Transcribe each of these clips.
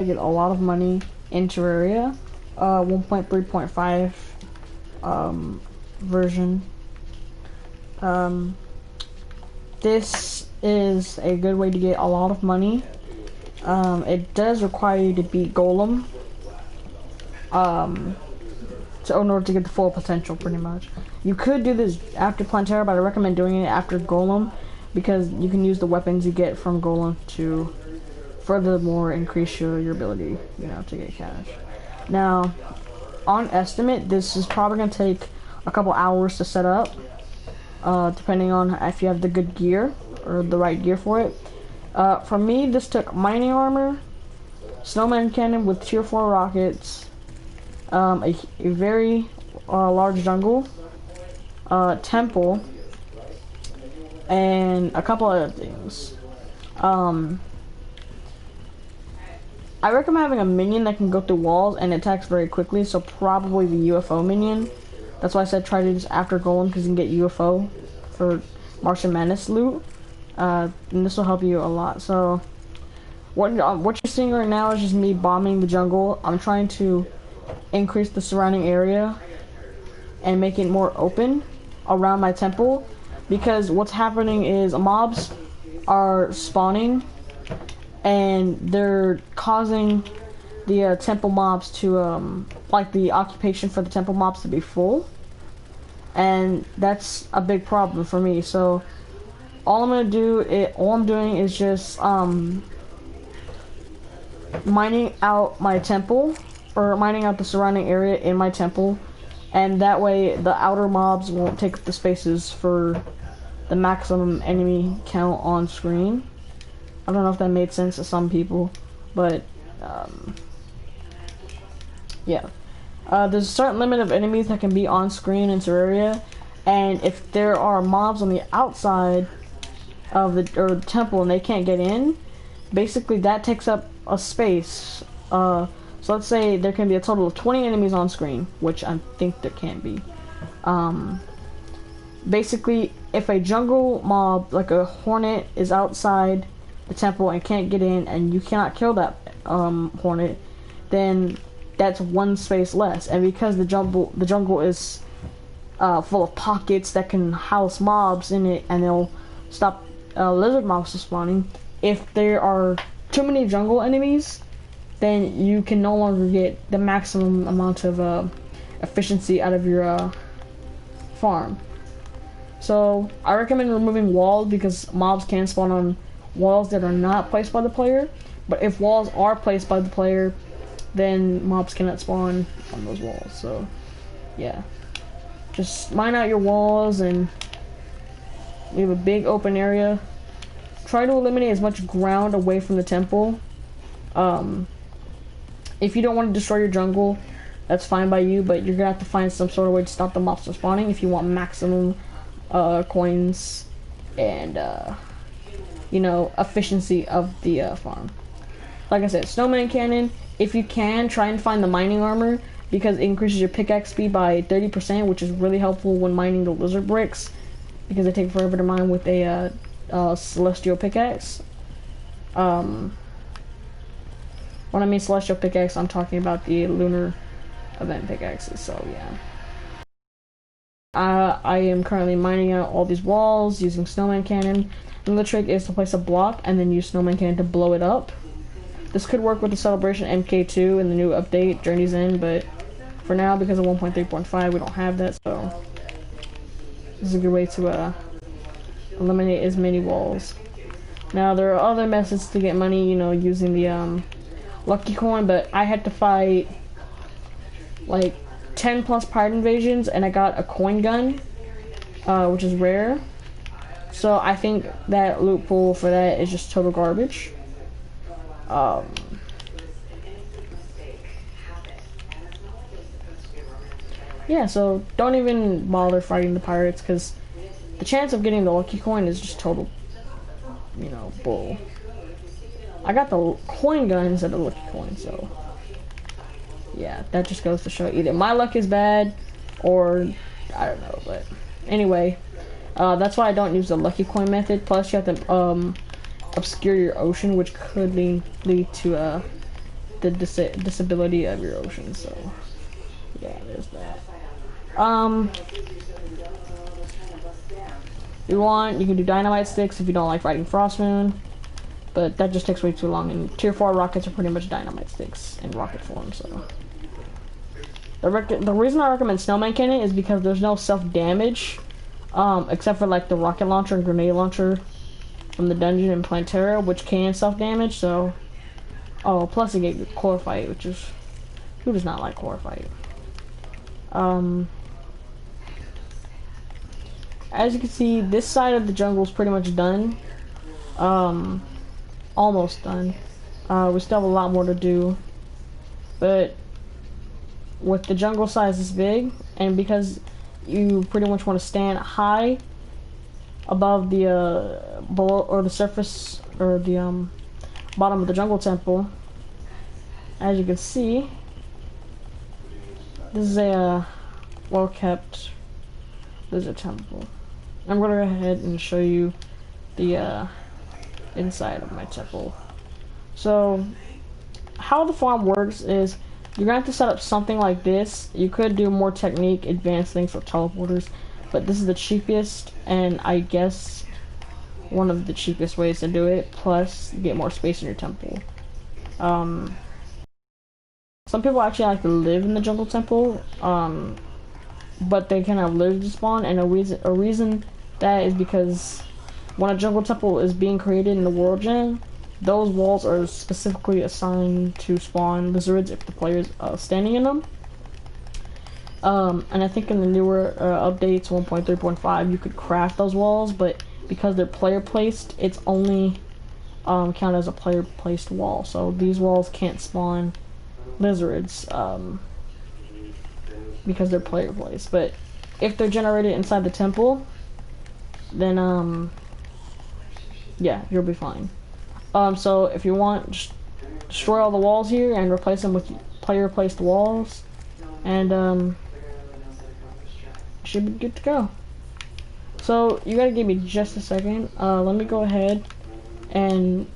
to get a lot of money in Terraria, 1.3.5 version. This is a good way to get a lot of money. It does require you to beat Golem, in order to get the full potential, pretty much. You could do this after Plantera, but I recommend doing it after Golem, because you can use the weapons you get from Golem to furthermore increase your ability, you know, to get cash. Now, on estimate, this is probably going to take a couple hours to set up, depending on if you have the good gear, or the right gear for it. For me, this took mining armor, snowman cannon with tier 4 rockets, a very large jungle, temple, and a couple other things. I recommend having a minion that can go through walls and attacks very quickly, so probably the UFO minion. That's why I said try to do this after Golem, because you can get UFO for Martian Madness loot, and this will help you a lot. So what you're seeing right now is just me bombing the jungle. I'm trying to increase the surrounding area and make it more open around my temple, because what's happening is mobs are spawning and they're causing the temple mobs to like the occupation for the temple mobs to be full, and that's a big problem for me. So all I'm doing is just mining out my temple, or mining out the surrounding area in my temple, and that way the outer mobs won't take up the spaces for the maximum enemy count on screen. I don't know if that made sense to some people, but yeah. There's a certain limit of enemies that can be on screen in Terraria, and if there are mobs on the outside of the temple and they can't get in, basically that takes up a space. So let's say there can be a total of 20 enemies on screen, which I think there can be. Basically, if a jungle mob, like a hornet, is outside the temple and can't get in, and you cannot kill that hornet, then that's one space less. And because the jungle is full of pockets that can house mobs in it, and they'll stop lizard mobs from spawning, if there are too many jungle enemies, then you can no longer get the maximum amount of efficiency out of your farm. So I recommend removing walls, because mobs can spawn on walls that are not placed by the player, but if walls are placed by the player, then mobs cannot spawn on those walls. So yeah, just mine out your walls, and you have a big open area. Try to eliminate as much ground away from the temple. If you don't want to destroy your jungle, that's fine by you, but you're gonna have to find some sort of way to stop the mobs from spawning if you want maximum coins and you know, efficiency of the farm. Like I said, snowman cannon, if you can, try and find the mining armor, because it increases your pickaxe speed by 30%, which is really helpful when mining the lizard bricks, because they take forever to mine with a celestial pickaxe. When I mean celestial pickaxe, I'm talking about the lunar event pickaxes, so yeah. I am currently mining out all these walls using snowman cannon. Another trick is to place a block and then use snowman cannon to blow it up. This could work with the Celebration MK2 in the new update, Journey's End, but for now, because of 1.3.5, we don't have that, so this is a good way to eliminate as many walls. Now, there are other methods to get money, you know, using the lucky coin, but I had to fight like 10 plus pirate invasions, and I got a coin gun, which is rare. So I think that loot pool for that is just total garbage. Yeah, so don't even bother fighting the pirates, because the chance of getting the lucky coin is just total, you know, bull. I got the coin gun instead of the lucky coin, so yeah, that just goes to show either my luck is bad, or I don't know. But anyway, that's why I don't use the lucky coin method. Plus, you have to obscure your ocean, which could lead to the disability of your ocean. So yeah, there's that. If you want, you can do dynamite sticks if you don't like fighting Frost Moon, but that just takes way too long. And tier 4 rockets are pretty much dynamite sticks in rocket form. So the reason I recommend Snowman Cannon is because there's no self-damage, except for like the rocket launcher and grenade launcher from the dungeon in Terraria, which can self-damage. So, oh, plus you get core fight, which is, who does not like core fight? As you can see, this side of the jungle is pretty much done. Almost done. We still have a lot more to do, but with the jungle size this big, and because you pretty much want to stand high above the below or the surface or the bottom of the jungle temple, as you can see, this is a well-kept lizard temple. I'm going to go ahead and show you the inside of my temple. So how the farm works is you're going to have to set up something like this. You could do more technique, advanced things for teleporters, but this is the cheapest and I guess one of the cheapest ways to do it, plus you get more space in your temple. Some people actually like to live in the jungle temple, but they can have lizard spawn, and a reason that is because when a jungle temple is being created in the world gen, those walls are specifically assigned to spawn lizards if the player is standing in them. And I think in the newer updates 1.3.5 you could craft those walls, but because they're player placed, it's only counted as a player placed wall. So these walls can't spawn lizards because they're player placed. But if they're generated inside the temple, then yeah, you'll be fine. So if you want, just destroy all the walls here and replace them with player placed walls, and should be good to go. So you gotta give me just a second. Let me go ahead and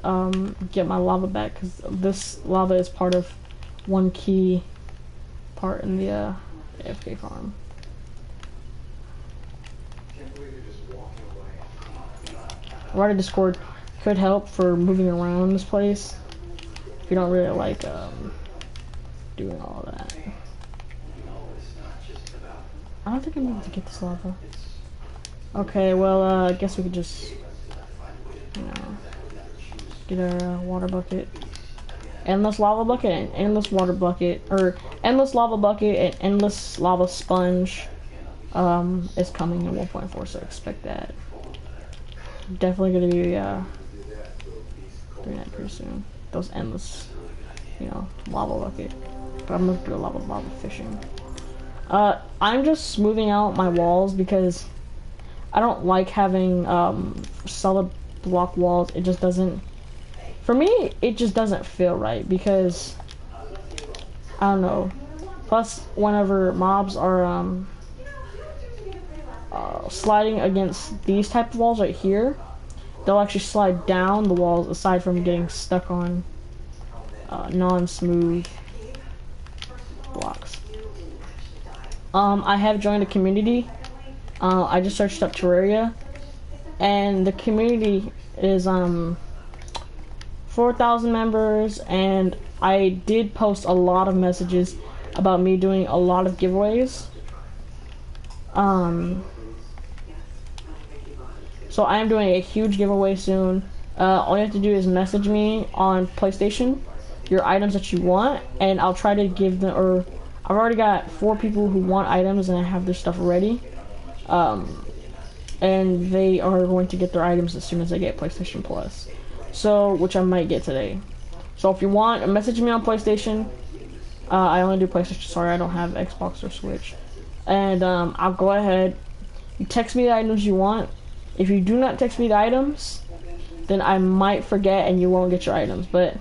get my lava back, because this lava is part of one key part in the AFK farm. Right, Discord could help for moving around this place if you don't really like doing all of that. I don't think I'm able to get this lava. Okay, well, I guess we could just, you know, get our water bucket. Endless lava bucket and endless water bucket, or endless lava bucket and endless lava sponge is coming in 1.4, so expect that. Definitely gonna be doing that pretty soon. Those endless, you know, lava bucket. But I'm gonna do a lot of lava fishing. I'm just smoothing out my walls because I don't like having solid block walls. It just doesn't, for me, it just doesn't feel right, because I don't know. Plus, whenever mobs are sliding against these type of walls right here, they'll actually slide down the walls aside from getting stuck on non-smooth blocks. I have joined a community. I just searched up Terraria, and the community is 4,000 members, and I did post a lot of messages about me doing a lot of giveaways. So I am doing a huge giveaway soon. All you have to do is message me on PlayStation your items that you want, and I'll try to give them, or I've already got 4 people who want items and I have their stuff ready. And they are going to get their items as soon as they get PlayStation Plus. So, which I might get today. So if you want, message me on PlayStation. I only do PlayStation, sorry, I don't have Xbox or Switch. And I'll go ahead, you text me the items you want. If you do not text me the items, then I might forget and you won't get your items. But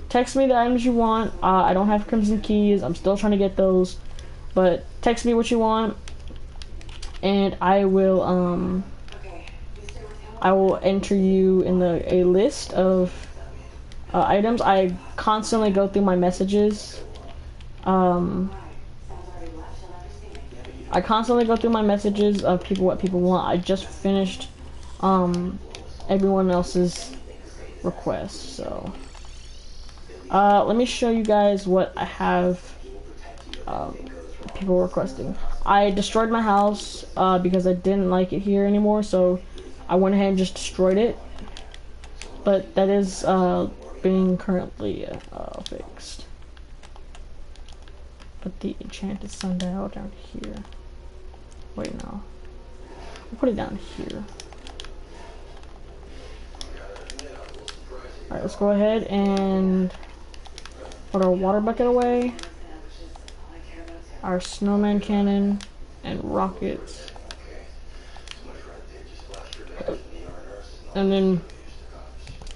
text me the items you want. I don't have Crimson Keys, I'm still trying to get those. But text me what you want, and I will enter you in a list of items. I constantly go through my messages. I constantly go through my messages of what people want. I just finished everyone else's requests, so let me show you guys what I have people requesting. I destroyed my house because I didn't like it here anymore, so I went ahead and just destroyed it, but that is being currently fixed. Put the enchanted sundial down here. Wait, no. I'll put it down here. Alright, let's go ahead and put our water bucket away, our snowman cannon, and rockets. And then,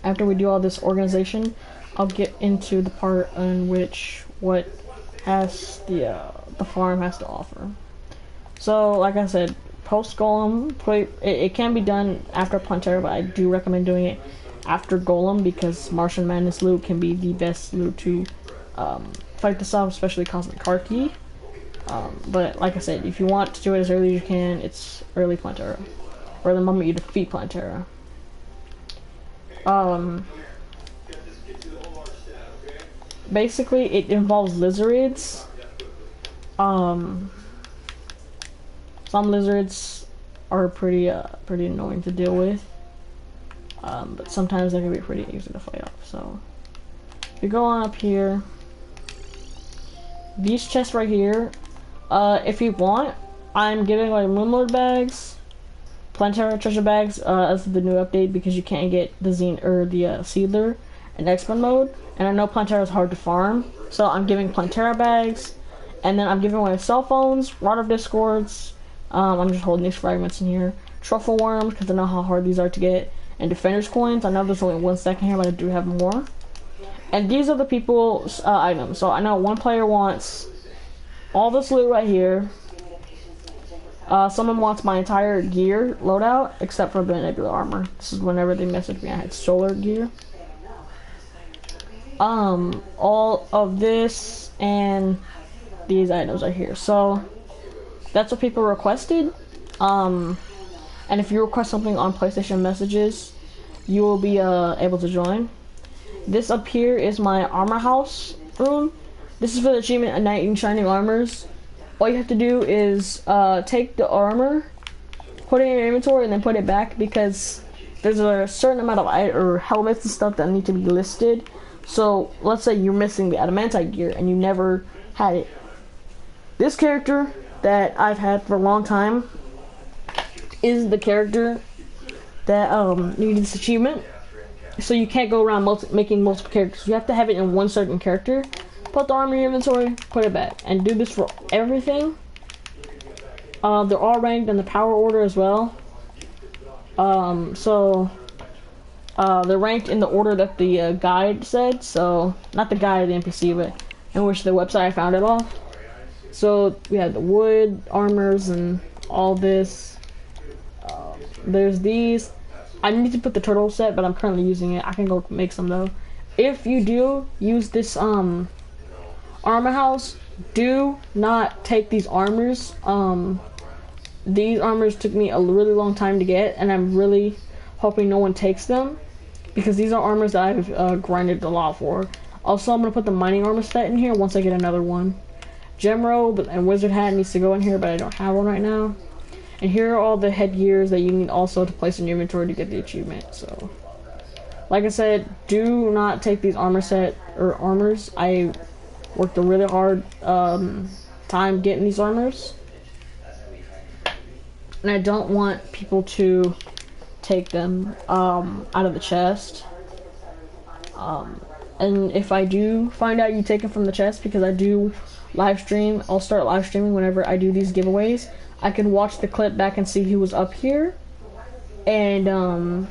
after we do all this organization, I'll get into the part in which what has the farm has to offer. So, like I said, post golem, it can be done after Plantera, but I do recommend doing it after golem because Martian Madness loot can be the best loot to fight this off, especially Cosmic Card Key. But like I said, if you want to do it as early as you can, it's early Plantera, or the moment you defeat Plantera. Basically, it involves lizards. Some lizards are pretty annoying to deal with, but sometimes they can be pretty easy to fight off. So, if you go on up here, these chests right here, if you want, I'm giving like Moonlord bags, Plantera treasure bags as the new update because you can't get the Seedler in X-Men mode, and I know Plantera is hard to farm, so I'm giving Plantera bags, and then I'm giving away cell phones, Rod of Discords. I'm just holding these fragments in here. Truffle worms, because I know how hard these are to get. And Defender's coins. I know there's only 1 second here, but I do have more. And these are the people's items. So I know one player wants all this loot right here. Someone wants my entire gear loadout, except for the Nebula armor. This is whenever they messaged me, I had solar gear. All of this and these items are here. So that's what people requested. And if you request something on PlayStation Messages, you will be able to join. This up here is my armor house room. This is for the achievement of Knight in Shining Armors. All you have to do is take the armor, put it in your inventory, and then put it back because there's a certain amount of helmets and stuff that need to be listed. So let's say you're missing the adamantite gear and you never had it. This character that I've had for a long time is the character that needed this achievement. So you can't go around making multiple characters. You have to have it in one certain character. Put the armor in your inventory, put it back, and do this for everything. They're all ranked in the power order as well. They're ranked in the order that the guide said. So not the guide, the NPC, but in which the website I found it off. So we have the wood armors and all this. There's these. I need to put the turtle set, but I'm currently using it. I can go make some though. If you do use this armor house, do not take these armors. These armors took me a really long time to get, and I'm really hoping no one takes them because these are armors that I've grinded a lot for. Also, I'm gonna put the mining armor set in here once I get another one. Gem robe and wizard hat needs to go in here, but I don't have one right now. And here are all the headgears that you need also to place in your inventory to get the achievement. So, like I said, do not take these armors. I worked a really hard time getting these armors, and I don't want people to take them out of the chest. And if I do find out you take it from the chest, because I do live stream, I'll start live streaming whenever I do these giveaways. I can watch the clip back and see who was up here, and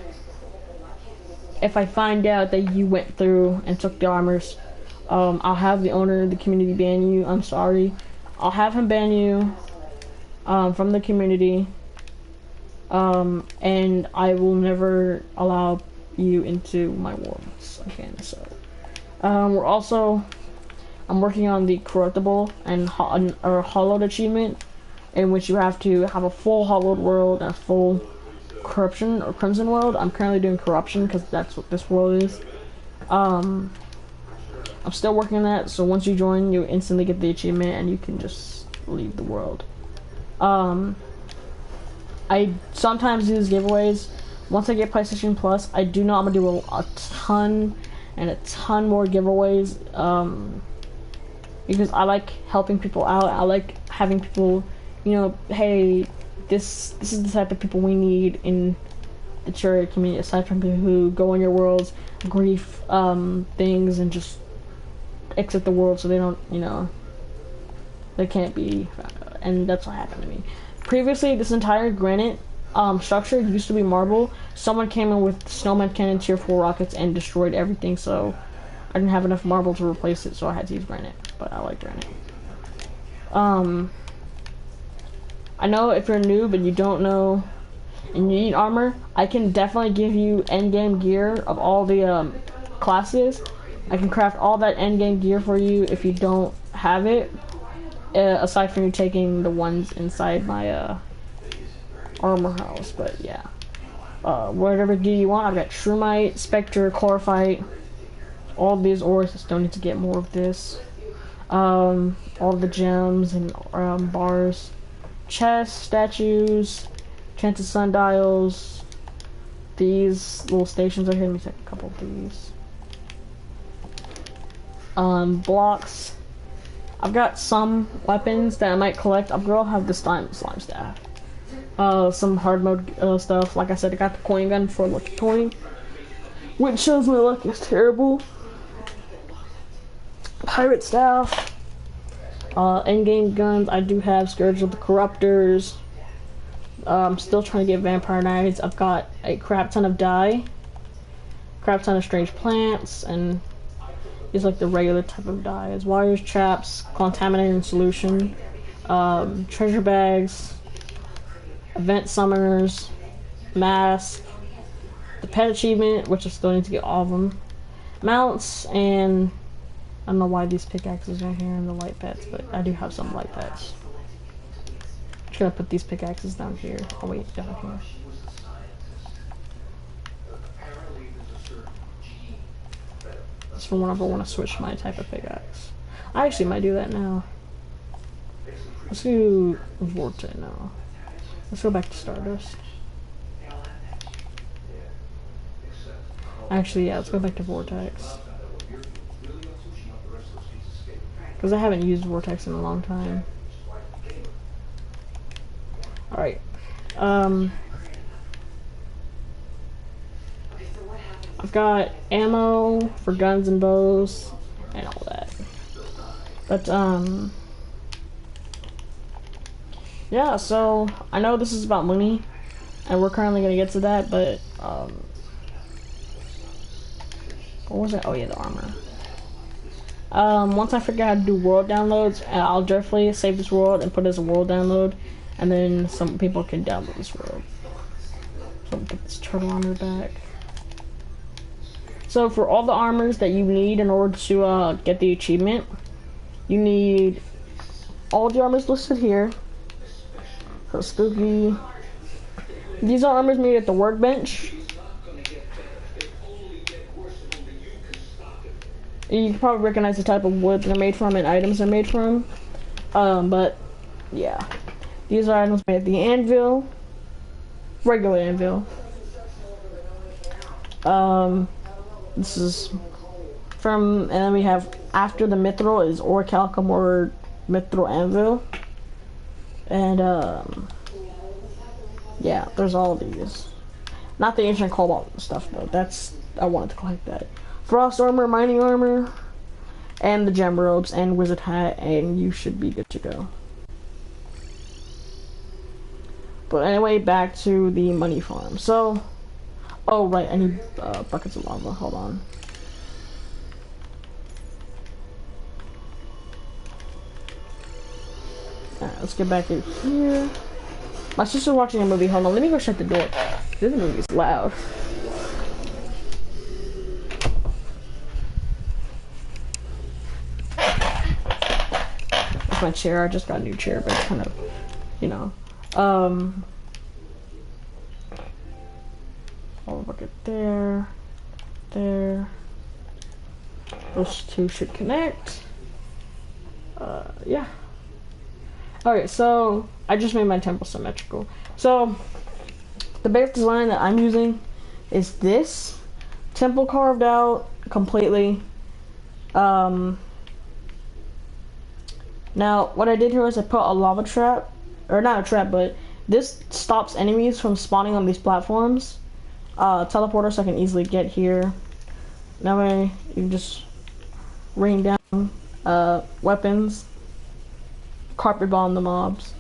if I find out that you went through and took the armors, I'll have the owner of the community ban you. I'm sorry. I'll have him ban you from the community, and I will never allow you into my worlds again. So We're also, I'm working on the corruptible and or hollowed achievement, in which you have to have a full hollowed world and a full corruption or crimson world. I'm currently doing corruption because that's what this world is. I'm still working on that, so once you join, you instantly get the achievement and you can just leave the world. I sometimes do these giveaways. Once I get PlayStation Plus, I do know I'm gonna do a ton and a ton more giveaways, because I like helping people out. I like having people, you know, hey, this is the type of people we need in the Terraria community, aside from people who go in your worlds, grief things, and just exit the world so they don't, you know, they can't be, and that's what happened to me. Previously, this entire granite structure used to be marble. Someone came in with snowman cannon tier 4 rockets and destroyed everything, so I didn't have enough marble to replace it, so I had to use granite, but I like granite. I know if you're a noob and you don't know and you need armor, I can definitely give you endgame gear of all the classes. I can craft all that endgame gear for you if you don't have it, aside from you taking the ones inside my armor house. But yeah, whatever gear you want. I've got Shrumite, Spectre, Chlorophyte, all these ores. I still need to get more of this. All the gems and bars, chests, statues, enchanted sundials, these little stations right here. Let me take a couple of these. Blocks. I've got some weapons that I might collect. I'm gonna have the slime staff. Some hard mode stuff. Like I said, I got the coin gun for lucky coin, which shows my luck is terrible. Pirate staff. Endgame guns. I do have Scourge of the Corruptors. I'm still trying to get Vampire Knives. I've got a crap ton of dye, crap ton of strange plants, and it's like the regular type of dyes. Wires, traps, contaminating solution, treasure bags, event summoners, mask, the pet achievement, which I still need to get all of them, mounts, and I don't know why these pickaxes are here in the light pets, but I do have some light pets. I'm just gonna put these pickaxes down here. Oh wait, down here. Just for whenever I want to switch my type of pickaxe. I actually might do that now. Let's do Vortex now. Let's go back to Stardust. Actually, yeah, let's go back to Vortex. Because I haven't used Vortex in a long time. Alright. I've got ammo for guns and bows and all that. But, yeah, so I know this is about money, and we're currently gonna get to that, but, what was it? Oh yeah, the armor. Once I figure out how to do world downloads, I'll definitely save this world and put it as a world download, and then some people can download this world. So I'll get this turtle armor back. So for all the armors that you need in order to get the achievement, you need all the armors listed here. So spooky. These are armors made at the workbench. You can probably recognize the type of wood they're made from and items they're made from. But yeah, these are items made at the anvil, regular anvil. This is from, and then we have after the mithril is orichalcum or mithril anvil, and yeah, there's all of these. Not the ancient cobalt stuff though. That's, I wanted to collect that. Frost armor, mining armor, and the gem robes and wizard hat, and you should be good to go. But anyway, back to the money farm. So, oh right, I need buckets of lava. Hold on. Alright, let's get back in here. My sister's watching a movie. Hold on, let me go shut the door. This movie's loud. that's my chair. I just got a new chair, but it's kind of, you know. I'll look at there. Those two should connect. Yeah. Okay, so I just made my temple symmetrical. So the base design that I'm using is this temple carved out completely. Now what I did here is I put a lava trap, or not a trap, but this stops enemies from spawning on these platforms. Teleporter so I can easily get here. That way you can just rain down weapons, carpet bomb the mobs,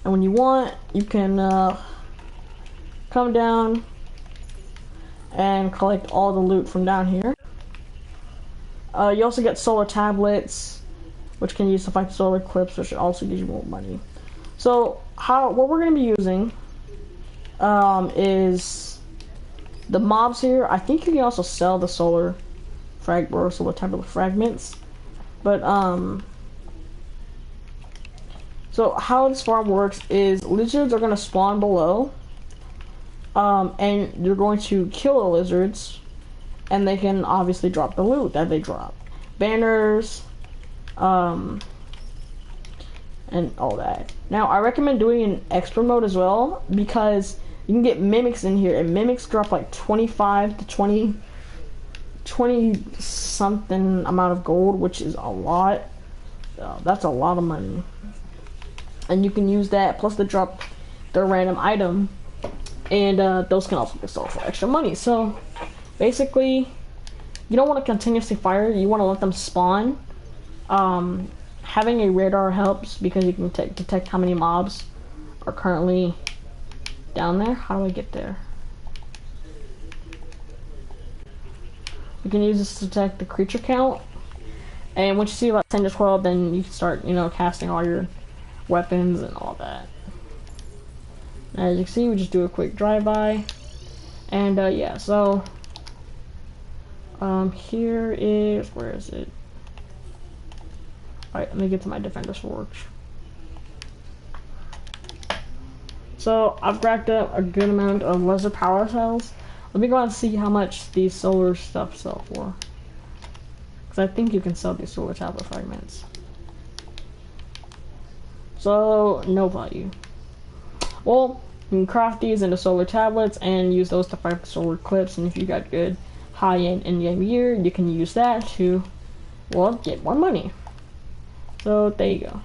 and when you want you can come down and collect all the loot from down here. You also get solar tablets, which can use to fight solar eclipse, which also gives you more money. So what we're going to be using is the mobs here. I think you can also sell the solar tablet fragments, but so how this farm works is lizards are going to spawn below, and you're going to kill the lizards, and they can obviously drop the loot that they drop, banners, and all that. Now I recommend doing an expert mode as well, because you can get mimics in here, and mimics drop like 25 to 20 something amount of gold, which is a lot. That's a lot of money, and you can use that, plus they drop their random item, and those can also be sold for extra money. So basically you don't want to continuously fire, you want to let them spawn. Having a radar helps because you can detect how many mobs are currently down there. How do I get there? You can use this to detect the creature count, and once you see about 10 to 12, then you can start, you know, casting all your weapons and all that. As you can see, we just do a quick drive-by, and yeah, so here is, where is it? Alright, let me get to my Defender's Forge. So I've racked up a good amount of laser power cells. Let me go out and see how much these solar stuff sell for, because I think you can sell these solar tablet fragments. So no value. Well, you can craft these into solar tablets and use those to fight the solar eclipse, and if you got good high-end in-game gear, you can use that to, well, get more money. So there you go.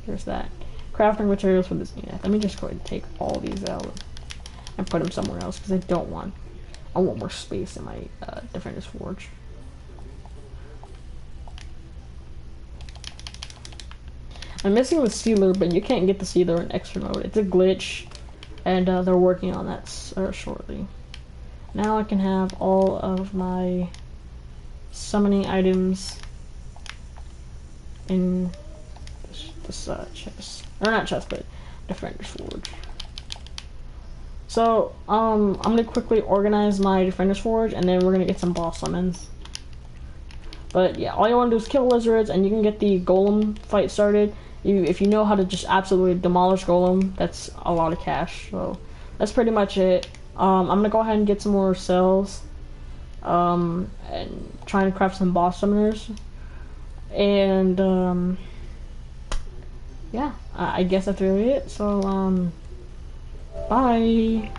There's that. Crafting materials for this unit. Let me just go ahead and take all these out and put them somewhere else, because I want more space in my Defender's Forge. I'm missing the sealer, but you can't get the sealer in extra mode. It's a glitch, and they're working on that shortly. Now I can have all of my summoning items in this chest, or not chest, but Defender's Forge. So I'm gonna quickly organize my Defender's Forge, and then we're gonna get some boss summons. But yeah, all you want to do is kill lizards, and you can get the golem fight started. If you know how to just absolutely demolish golem, that's a lot of cash. So that's pretty much it. I'm gonna go ahead and get some more cells, and try and craft some boss summoners, and yeah, I guess that's really it. So bye.